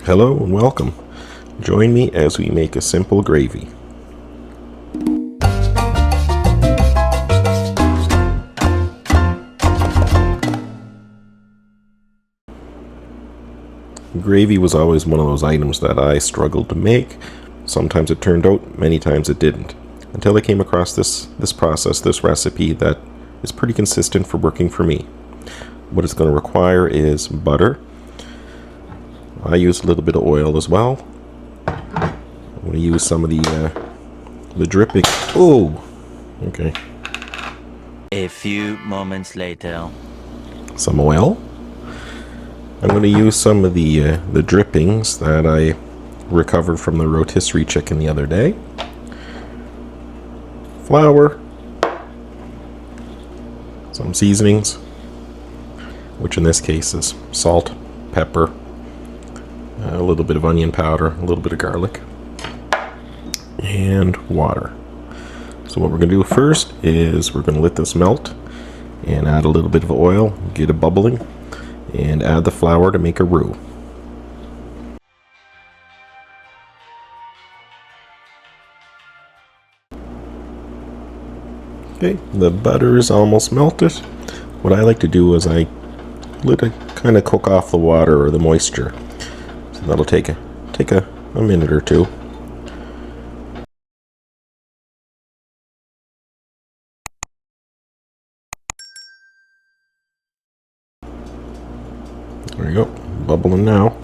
Hello and welcome. Join me as we make a simple gravy. Gravy was always one of those items that I struggled to make. Sometimes it turned out, many times it didn't. Until I came across this recipe that is pretty consistent for working for me. What it's going to require is butter. I use a little bit of oil as well. I'm going to use some of the dripping. Oh, okay. A few moments later. Some oil. I'm going to use some of the drippings that I recovered from the rotisserie chicken the other day. Flour. Some seasonings, which in this case is salt, pepper, a little bit of onion powder, a little bit of garlic, and water. So what we're going to do first is we're going to let this melt and add a little bit of oil, get it bubbling, and add the flour to make a roux. Okay, the butter is almost melted. What I like to do is I let it kind of cook off the water or the moisture. So that'll take a minute or two. There you go, bubbling now.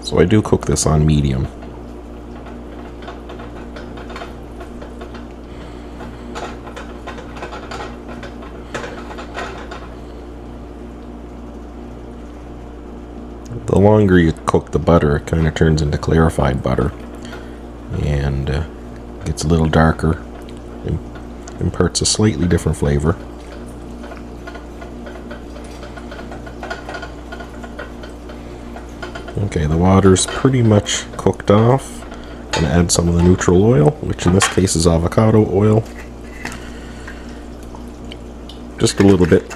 So I do cook this on medium. The longer you cook the butter, it kind of turns into clarified butter and gets a little darker and imparts a slightly different flavor. Okay, the water's pretty much cooked off. I'm going to add some of the neutral oil, which in this case is avocado oil. Just a little bit.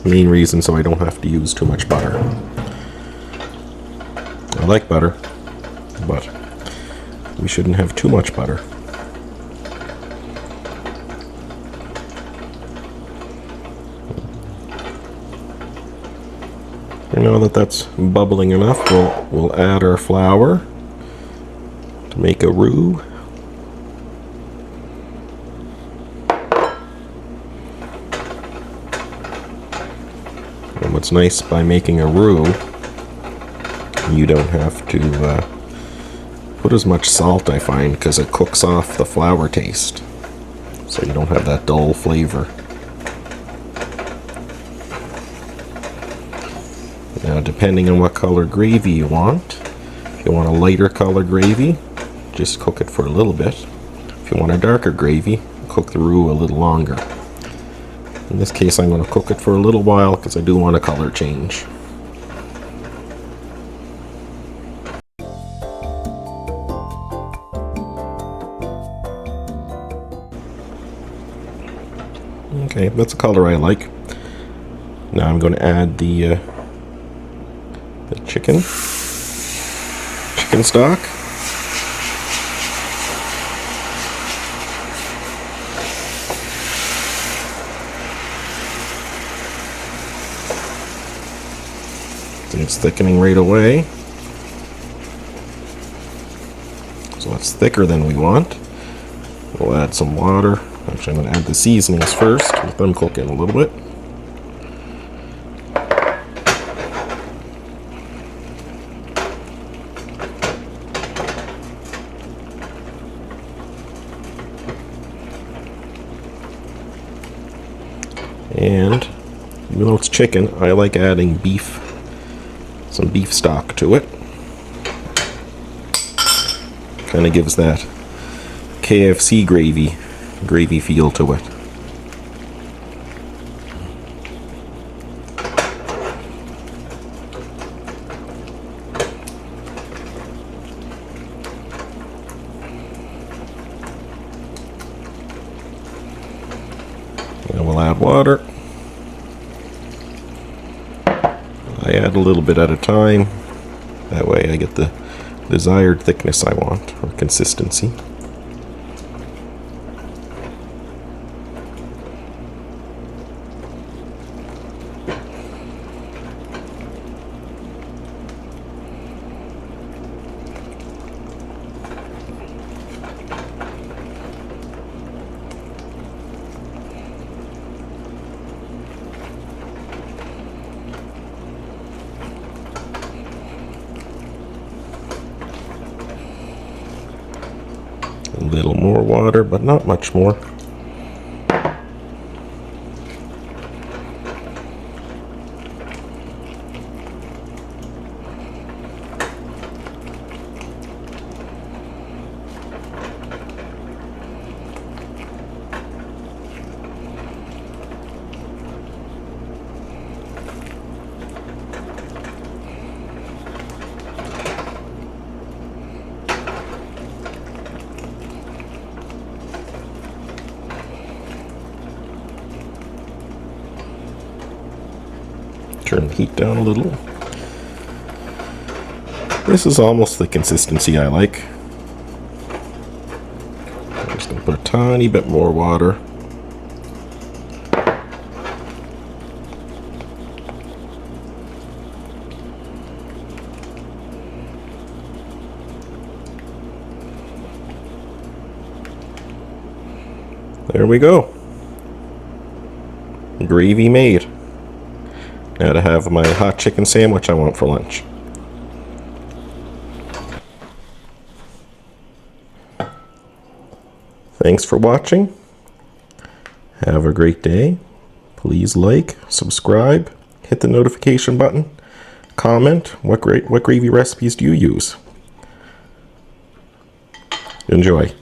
Main reason so I don't have to use too much butter. I like butter, but we shouldn't have too much butter. And now that that's bubbling enough, we'll add our flour to make a roux. And what's nice by making a roux, you don't have to put as much salt, I find, because it cooks off the flour taste. So you don't have that dull flavor. Now, depending on what color gravy you want, if you want a lighter color gravy, just cook it for a little bit. If you want a darker gravy, cook the roux a little longer. In this case, I'm going to cook it for a little while because I do want a color change. Okay, that's a color I like. Now I'm going to add the chicken stock. It's thickening right away. So it's thicker than we want. We'll add some water. Actually, I'm going to add the seasonings first, let them cook in a little bit. And even though it's chicken, I like adding some beef stock to it. Kind of gives that KFC gravy feel to it. I'll add water. I add a little bit at a time. That way I get the desired thickness I want, or consistency. A little more water, but not much more. Turn the heat down a little. This is almost the consistency I like. I'm just going to put a tiny bit more water. There we go. Gravy made. Now to have my hot chicken sandwich I want for lunch. Thanks for watching. Have a great day. Please like, subscribe, hit the notification button, comment what gravy recipes do you use. Enjoy.